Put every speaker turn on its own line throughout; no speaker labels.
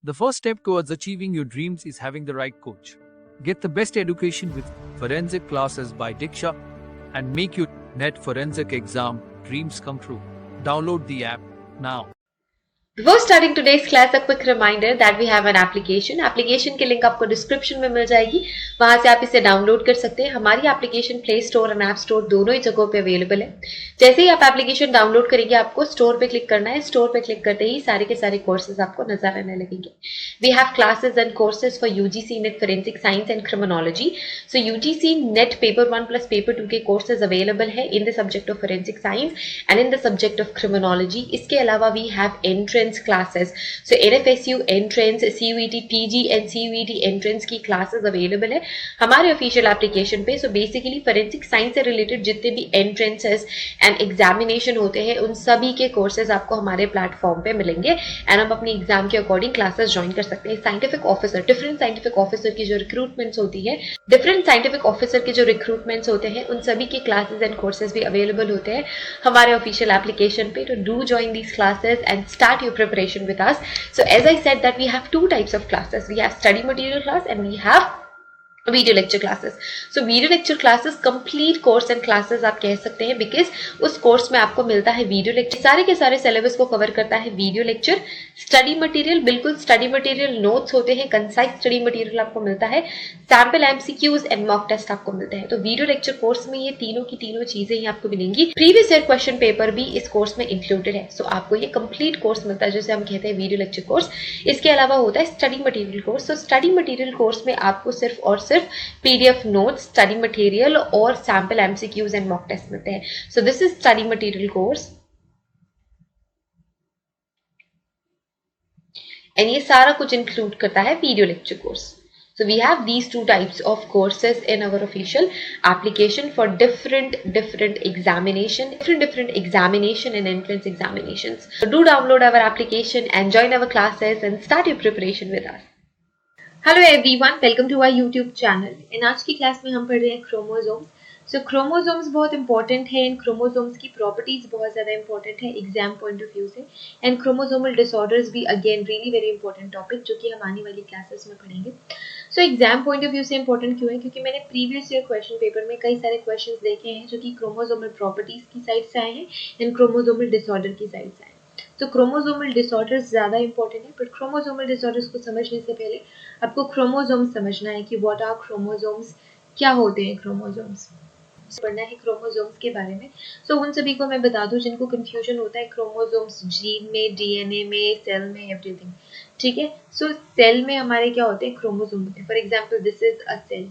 The first step towards achieving your dreams is having the right coach. Get the best education with forensic classes by Diksha and make your NET forensic exam dreams come true. Download the app now.
Before starting today's class, a quick reminder that we have an application. Application की link आपको description में मिल जाएगी, वहां से आप इसे download कर सकते हैं. हमारी एप्लीकेशन प्ले स्टोर और ऐप स्टोर दोनों ही जगहों पे अवेलेबल है. जैसे ही आप एप्लीकेशन डाउनलोड करेंगे, आपको स्टोर पे क्लिक करना है. स्टोर पे क्लिक करते ही सारे के सारे कोर्सेज आपको नजर आने लगेंगे. We have classes and courses for UGC NET forensic science and criminology. So UGC NET paper 1 plus paper 2 के कोर्सेज अवेलेबल है in the subject of forensic science and in the subject of criminology. इसके अलावा we have entrance classes. So NFSU entrance, CUET PG and CUET entrance की classes available है हमारे official application पे. So basically forensic science से related जितने भी entrances and examination होते हैं उन सभी के कोर्सेज आपको हमारे प्लेटफॉर्म पे मिलेंगे एंड हम अपनी एग्जाम के अकॉर्डिंग क्लासेस ज्वाइन कर सकते हैं. Scientific officer, different scientific officer की जो रिक्रूटमेंट्स होती है, डिफरेंट साइंटिफिक ऑफिसर के जो रिक्रूटमेंट्स होते हैं उन सभी के क्लासेस एंड कोर्सेज भी अवेलेबल होते हैं हमारे ऑफिशियल एप्लीकेशन पे. तो do join these classes and start your preparation with us. So as I said that we have two types of classes. We have study material class and we have video lecture classes. So video lecture classes complete course and classes आप कह सकते हैं, because उस course में आपको मिलता है video lecture. सारे के सारे सिलेबस को कवर करता है वीडियो लेक्चर. स्टडी मटेरियल, बिल्कुल स्टडी मटेरियल नोट्स होते हैं, कंसाइज स्टडी मटेरियल आपको मिलता है, sample MCQs and mock test आपको मिलते हैं. तो वीडियो लेक्चर कोर्स में ये तीनों की तीनों चीजें ही आपको मिलेंगी. प्रीवियस ईयर क्वेश्चन पेपर भी इस कोर्स में इंक्लूडेड है. सो आपको ये कंप्लीट कोर्स मिलता है जिसे हम कहते हैं वीडियो लेक्चर कोर्स. इसके अलावा होता है स्टडी मटेरियल कोर्स. तो स्टडी मटेरियल कोर्स में आपको सिर्फ और सिर्फ पीडीएफ नोट्स, स्टडी मटेरियल और sample MCQs and mock test मिलते हैं. So this is study material course and ये सारा कुछ इंक्लूड करता है video lecture course. So we have these two types of courses in our official application for different examination and entrance examinations. So do download our application and join our classes and start your preparation with us. Hello everyone, welcome to our YouTube channel. In आज की class में हम पढ़ रहे हैं chromosomes. So chromosomes बहुत important है. इन क्रोमोसोम्स की प्रॉपर्टीज बहुत ज़्यादा इंपॉर्टेंट है एग्जाम पॉइंट ऑफ व्यू से. एंड क्रोमोसोमल डिसऑर्डर्स भी again really very important topic जो कि हम आने वाली क्लासेस में पढ़ेंगे. So exam point of view से इंपॉर्टेंट क्यों है? क्योंकि मैंने प्रीवियस ईयर क्वेश्चन पेपर में कई सारे क्वेश्चन देखे हैं जो कि क्रोमोसोमल प्रॉपर्टीज की साइड से आए हैं एंड क्रोमोसोमल डिसऑर्डर की साइड से आए हैं. तो क्रोमोसोमल डिसऑर्डर्स ज़्यादा इंपॉर्टेंट है, बट क्रोमोसोमल डिसऑर्डर्स को समझने से पहले आपको क्रोमोसोम्स समझना है कि व्हाट आर क्रोमोसोम्स, क्या होते हैं क्रोमोसोम्स, पढ़ना है क्रोमोसोम्स के बारे में. सो उन सभी को मैं बता दूं जिनको कंफ्यूजन होता है क्रोमोसोम्स जीन में, डीएनए में, सेल में, एवरीथिंग. ठीक है. सो सेल में हमारे क्या होते हैं? क्रोमोसोम होते हैं. For example this is a cell.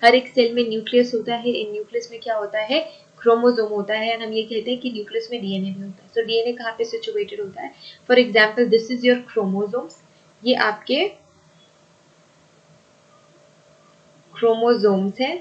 हर एक सेल में न्यूक्लियस होता है. इन न्यूक्लियस में क्या होता है? क्रोमोसोम होता है. एंड हम ये कहते हैं कि न्यूक्लियस में डीएनए भी होता है. सो डीएनए कहाँ पे सिचुएटेड होता है? For example this is your chromosomes. ये आपके क्रोमोसोम्स है.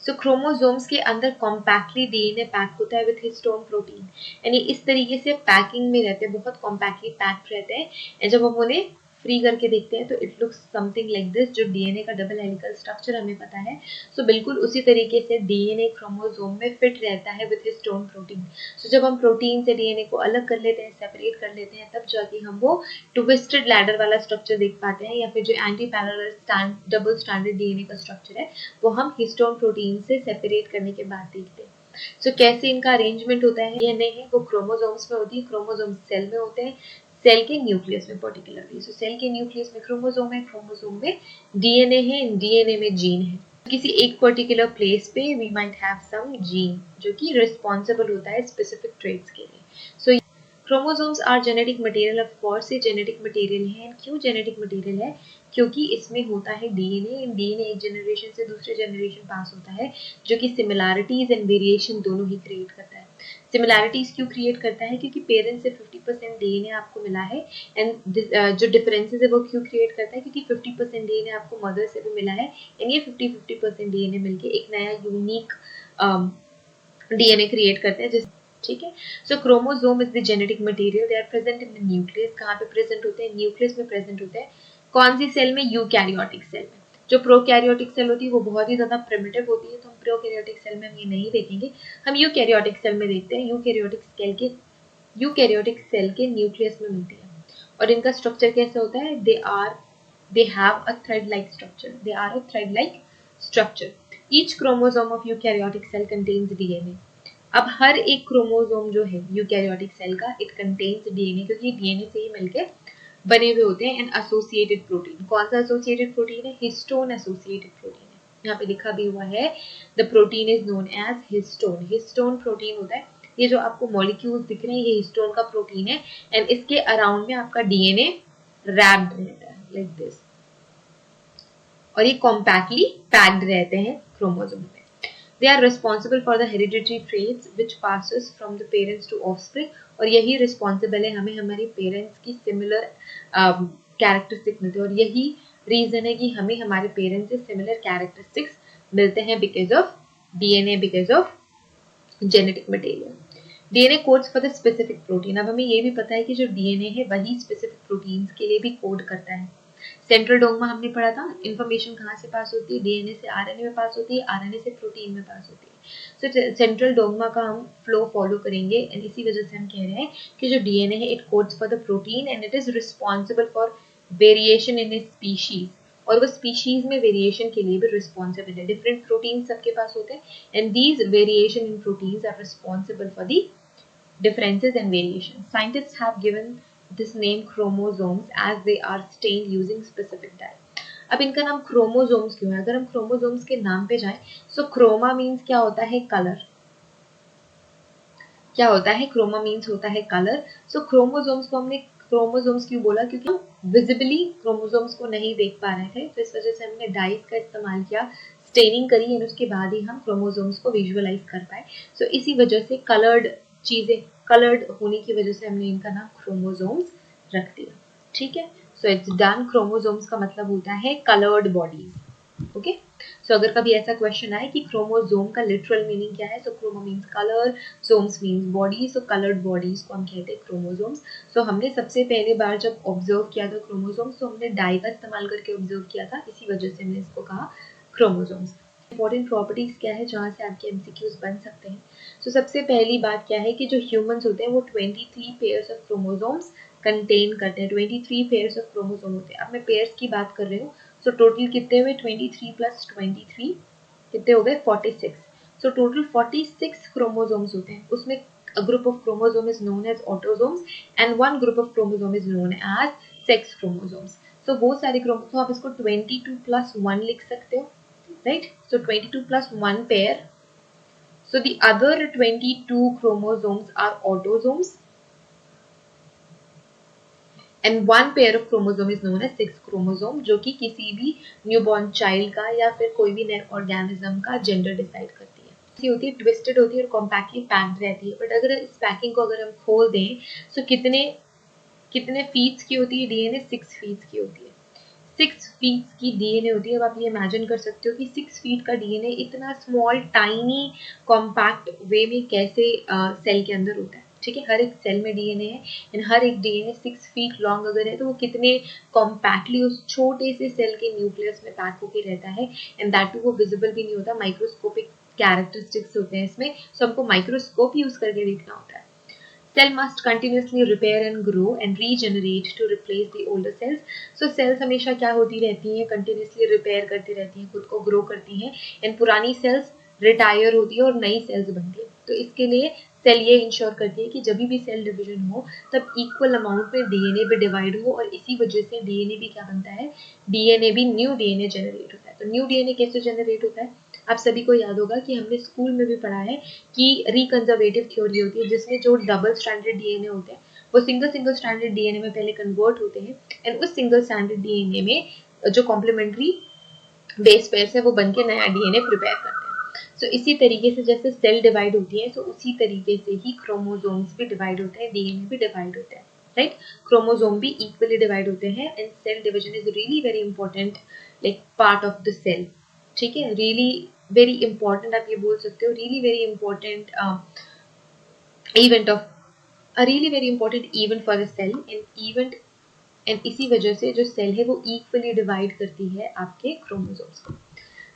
सो क्रोमोसोम्स के अंदर कॉम्पैक्टली डीएनए पैक होता है विथ हिस्टोन प्रोटीन. यानी इस तरीके से पैकिंग में रहते हैं, बहुत कॉम्पैक्टली पैक्ड रहते हैं. एंड जब हम उन्हें फ्री करके देखते हैं तो it looks something like this. जो डीएनए का डबल हेलिकल स्ट्रक्चर हमें पता है, सो बिल्कुल उसी तरीके से डीएनए क्रोमोसोम में फिट रहता है विथ हिस्टोन प्रोटीन. सो जब हम प्रोटीन से डीएनए को अलग कर लेते हैं, सेपरेट कर लेते हैं, तब जाके हम वो ट्विस्टेड लैडर वाला स्ट्रक्चर देख पाते हैं, या फिर जो anti parallel double stranded DNA का स्ट्रक्चर है वो हम हिस्टोन प्रोटीन से सेपरेट करने के बाद देखते हैं. सो कैसे इनका अरेंजमेंट होता है? डीएनए है वो क्रोमोसोम्स में होती है, क्रोमोसोम्स सेल में होते हैं, सेल के न्यूक्लियस में पर्टिकुलरली. सो सेल के न्यूक्लियस में क्रोमोसोम है, क्रोमोसोम में डीएनए है, डीएनए में जीन है. किसी एक पर्टिकुलर प्लेस पे we might have some gene जो कि रिस्पॉन्सिबल होता है स्पेसिफिक ट्रेट्स के लिए. So chromosomes are genetic material. Of course ये जेनेटिक मटेरियल है. क्यों जेनेटिक मटेरियल है? क्योंकि इसमें होता है डीएनए. डीएनए एक जनरेशन से दूसरे जनरेशन पास होता है जो कि सिमिलैरिटीज एंड वेरिएशन दोनों ही क्रिएट करता है. सिमिलैरिटीज क्यों क्रिएट करता है? क्योंकि पेरेंट्स से 50% डीएनए आपको मिला है. एंड जो डिफरेंसेस है वो क्यों क्रिएट करता है? क्योंकि 50% डीएनए आपको मदर से भी मिला है. एंड ये 50% डीएनए मिलके एक नया यूनिक डीएनए क्रिएट करते हैं. ठीक है. So chromosome is the genetic material. They are present in the nucleus. कहाँ पे प्रेजेंट होते हैं? न्यूक्लियस में प्रेजेंट होते हैं. कौन सी सेल में? यूकैरियोटिक सेल में. जो प्रोकैरियोटिक सेल होती है वो बहुत ही ज्यादा प्रिमिटिव होती है, तो हम प्रोकैरियोटिक सेल में हम ये नहीं देखेंगे, हम यूकैरियोटिक सेल में देखते हैं. यूकैरियोटिक सेल के न्यूक्लियस में मिलती है. और इनका स्ट्रक्चर कैसे होता है, they have a thread like structure, they are a thread like structure. Each chromosome of eukaryotic cell contains DNA. अब हर एक क्रोमोसोम जो है यूकैरियोटिक सेल का, इट कंटेन्स डीएनए, क्योंकि डीएनए से ही मिलके बने हुए होते हैं, एंड एसोसिएटेड प्रोटीन. कौन सा एसोसिएटेड प्रोटीन है, हिस्टोन एसोसिएटेड प्रोटीन है, यहाँ पे लिखा भी हुआ है the protein is known as histone. Histone protein होता है, ये जो आपको मॉलिक्यूल्स दिख रहे हैं ये हिस्टोन का प्रोटीन है, एंड इसके अराउंड में आपका डीएनए रैप्ड रहता है लाइक दिस, और ये कॉम्पैक्टली पैक्ड रहते हैं क्रोमोसोम में. They are responsible for the hereditary traits which passes from the parents to offspring, और यही रिस्पॉन्सिबल है हमें हमारे पेरेंट्स की सिमिलर कैरेक्टरिस्टिक मिलते हैं, और यही रीजन है कि हमें हमारे पेरेंट्स से सिमिलर कैरेक्टरिस्टिक्स मिलते हैं because of DNA, because of genetic material. DNA codes for the specific protein. अब हमें ये भी पता है कि जो डीएनए है वही स्पेसिफिक प्रोटीन्स के लिए भी कोड करता है. सेंट्रल डोग्मा हमने पढ़ा था, इंफॉर्मेशन कहाँ से पास होती है, डीएनए से आरएनए में पास होती है, आरएनए से प्रोटीन में पास होती है. सो सेंट्रल डोग्मा का हम फ्लो फॉलो करेंगे, एंड इसी वजह से हम कह रहे हैं कि जो डीएनए है it codes for the protein and it is responsible for variation in its species, और वो स्पीशीज में वेरिएशन के लिए भी रिस्पॉन्सिबल है. डिफरेंट प्रोटीन सबके पास होते हैं, and these variation in proteins are responsible for the differences and variations. Scientists have given this name chromosomes as they are stained using specific dye. अब इनका नाम क्रोमोसोम्स क्यों है? अगर हम क्रोमोसोम्स के नाम पे जाएं, सो क्रोमा मीन्स क्या होता है, कलर. क्या होता है, क्रोमा मीन्स होता है कलर. सो क्रोमोसोम्स को हमने क्रोमोसोम्स क्यों बोला, क्योंकि हम विजिबली क्रोमोसोम्स को नहीं देख पा रहे थे, तो इस वजह से हमने डाइस का इस्तेमाल किया, स्टेनिंग करी, और उसके बाद ही हम क्रोमोसोम्स को विजुअलाइज कर पाए. सो इसी वजह से कलर्ड चीजें, कलर्ड होने की वजह से हमने इनका नाम क्रोमोसोम्स रख दिया. ठीक है, सो इट्स डन. क्रोमोसोम्स का मतलब होता है कलर्ड बॉडीज. ओके, सो अगर कभी ऐसा क्वेश्चन आए कि क्रोमोसोम का लिटरल मीनिंग क्या है, so chromo means colour, somes means body, so coloured bodies को हम कहते हैं क्रोमोसोम्स. सो हमने सबसे पहले बार जब ऑब्जर्व किया था क्रोमोसोम्स, तो हमने डाई का इस्तेमाल करके ऑब्जर्व किया था, इसी वजह से हमने इसको कहा क्रोमोसोम्स. इंपॉर्टेंट प्रॉपर्टीज क्या है जहाँ से आपके एमसीक्यूज बन सकते हैं. सो सबसे पहली बात क्या है कि जो ह्यूमंस होते हैं वो 23 पेयर्स ऑफ क्रोमोसोम्स कंटेन करते हैं. 23 पेयर्स ऑफ क्रोमोसोम होते हैं. अब मैं पेयर्स की बात कर रही हूँ, सो टोटल कितने हुए, 23 प्लस 23 कितने हो गए, 46. सो टोटल 46 क्रोमोसोम्स होते हैं. उसमें a group of chromosome is known as autosomes and one group of chromosome is known as sex chromosomes. So वो सारे क्रोमोसोम, तो आप इसको 22 plus 1 लिख सकते हो, right? So 22 plus 1 pair. So the other 22 chromosomes are autosomes and one pair of chromosome is known as sex chromosome, जो कि किसी भी न्यूबॉर्न चाइल्ड का या फिर कोई भी नए ऑर्गेनिज्म का जेंडर डिसाइड करती है. ऐसी होती है, ट्विस्टेड होती है और कॉम्पैक्टली पैक्ड रहती है. बट अगर इस पैकिंग को अगर हम खोल दें, तो कितने फीट्स की होती है डीएनए, 6 फीट्स की होती है. 6 फीट की डीएनए होती है. अब आप ये इमेजिन कर सकते हो कि 6 फीट का डीएनए इतना स्मॉल टाइनी कॉम्पैक्ट वे में कैसे सेल के अंदर होता है. ठीक है, हर एक सेल में डीएनए है, एंड हर एक डीएनए 6 फीट लॉन्ग अगर है, तो वो कितने कॉम्पैक्टली उस छोटे से सेल के न्यूक्लियस में पैक होके रहता है, एंड दैट टू वो विजिबल भी नहीं होता. माइक्रोस्कोपिक कैरेक्टरिस्टिक्स होते हैं इसमें, सो हमको माइक्रोस्कोप यूज करके देखना होता है. Cell must continuously repair and grow and regenerate to replace the older cells. So cells हमेशा क्या होती रहती हैं, continuously repair करती रहती हैं, खुद को grow करती हैं, and पुरानी cells retire होती है और नई cells बनती है. तो इसके लिए सेल ये इंश्योर करती है कि जब भी सेल डिवीजन हो तब इक्वल अमाउंट में डीएनए भी डिवाइड हो, और इसी वजह से डीएनए भी क्या बनता है, डीएनए भी न्यू डीएनए जनरेट होता है. तो न्यू डीएनए कैसे जनरेट होता है, आप सभी को याद होगा कि हमने स्कूल में भी पढ़ा है कि रिकंजर्वेटिव थ्योरी होती है, जिसमें जो डबल स्ट्रैंडेड डीएनए होते हैं वो सिंगल स्ट्रैंडेड डीएनए में पहले कन्वर्ट होते हैं, एंड उस सिंगल स्ट्रैंडेड डीएनए में जो कॉम्प्लीमेंट्री बेस पेयर्स है वो बनके नया डीएनए प्रिपेयर करते हैं. सो इसी तरीके से जैसे सेल डिवाइड होती है, सो उसी तरीके से ही क्रोमोसोम्स भी डिवाइड होते हैं, डीएनए भी डिवाइड होता है. राइट, क्रोमोसोम भी इक्वली डिवाइड होते हैं, and cell division is really very important like part of the cell. ठीक है, रियली वेरी इंपॉर्टेंट आप ये बोल सकते हो, really very important event of really very important event for the cell and इसी वजह से जो सेल है वो इक्वली डिवाइड करती है आपके क्रोमोसोम्स को.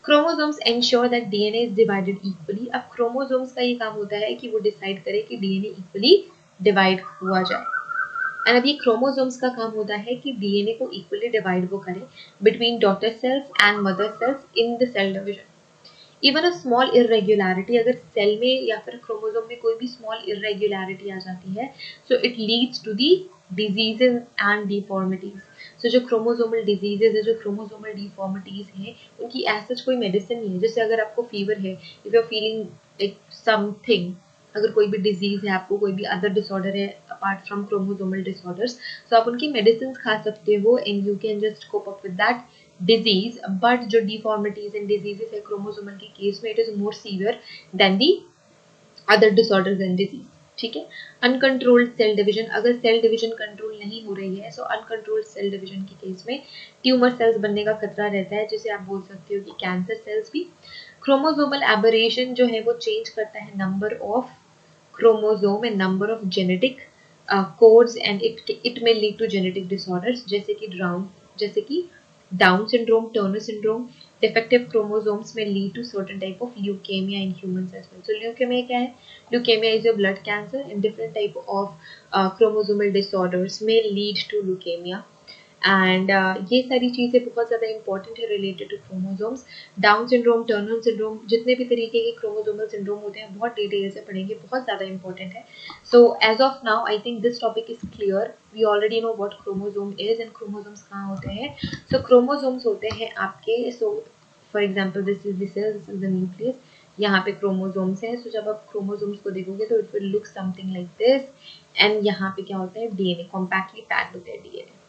Chromosomes ensure that DNA is divided equally. अब क्रोमोसोम्स का ये काम होता है कि वो डिसाइड करे कि डीएनए इक्वली डिवाइड हुआ जाए. एंड अभी क्रोमोसोम्स का काम होता है कि डीएनए को इक्वली डिवाइड वो करें between daughter cells and mother cells in the cell division. Even a small irregularity, अगर सेल में या फिर क्रोमोसोम में कोई भी स्मॉल इरेग्युलरिटी आ जाती है, so it leads to the diseases and deformities. So जो क्रोमोसोमल डिजीजेज है, जो क्रोमोसोमल डिफॉर्मिटीज हैं, उनकी ऐसा कोई मेडिसिन नहीं है। जैसे अगर आपको फीवर है, if you are feeling like something, अगर कोई भी डिजीज है, आपको कोई भी अदर डिसऑर्डर है अपार्ट फ्रॉम क्रोमोसोमल डिसऑर्डर्स, तो आप उनकी मेडिसिन खा सकते हो and you can just cope up with that disease. But जो डिफॉर्मिटीज एंड डिजीजेस है क्रोमोसोमल के केस में, it is more severe than the other disorders and disease. ठीक है। अनकंट्रोल्ड सेल डिवीजन, अगर सेल डिवीजन कंट्रोल नहीं हो रही है, सो अनकंट्रोल्ड सेल डिवीजन के केस में ट्यूमर सेल्स बनने का खतरा रहता है, जिसे आप बोल सकते हो कि कैंसर सेल्स भी। क्रोमोसोमल एबरेशन जो है वो चेंज करता है number of chromosome and number of genetic codes and it में लीड टू जेनेटिक डिसऑर्डर्स, जैसे कि down syndrome, Turner syndrome. defective chromosomes may lead to certain type of leukemia in humans as well. So leukemia क्या है? Leukemia is a blood cancer and different type of chromosomal disorders may lead to leukemia. And ये सारी चीज़ें बहुत ज़्यादा important है related to chromosomes. Down syndrome, Turner syndrome, जितने भी तरीके के क्रोमोसोमल सिंड्रोम होते हैं बहुत डिटेल से पढ़ेंगे, बहुत ज़्यादा इंपॉर्टेंट है। So as of now I think this topic is clear. We already know what chromosome is and chromosomes कहाँ होते हैं। सो क्रोमोसोम्स होते हैं आपके, so for example this is the cell, this is the nucleus, यहाँ पे chromosomes है। सो जब आप क्रोमोसोम्स को देखोगे तो it will look something like this. And यहाँ पे क्या होता है? डीएनए कॉम्पैक्टली पैक्ड होता है डीएनए।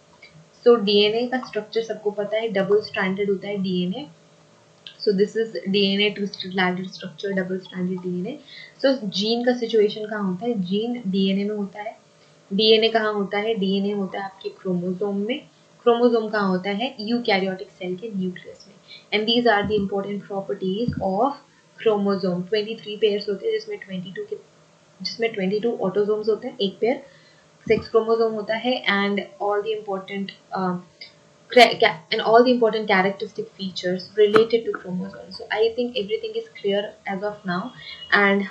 सो डीएनए का स्ट्रक्चर सबको पता है, डबल स्ट्रैंडेड होता है DNA. So this is DNA twisted ladder structure, double stranded DNA. So gene का सिचुएशन कहाँ होता है? जीन डीएनए में होता है। डीएनए कहाँ होता है? डीएनए होता है आपके क्रोमोसोम में। क्रोमोसोम कहाँ होता है? यूकैरियोटिक सेल के न्यूक्लियस में। And these are the important properties of chromosome. 23 pairs होते हैं, जिसमें 22 ऑटोसोम्स होते हैं, एक पेयर सेक्स क्रोमोसोम होता है, and all the important and all the important characteristic features related to chromosomes. So I think everything is clear as of now, and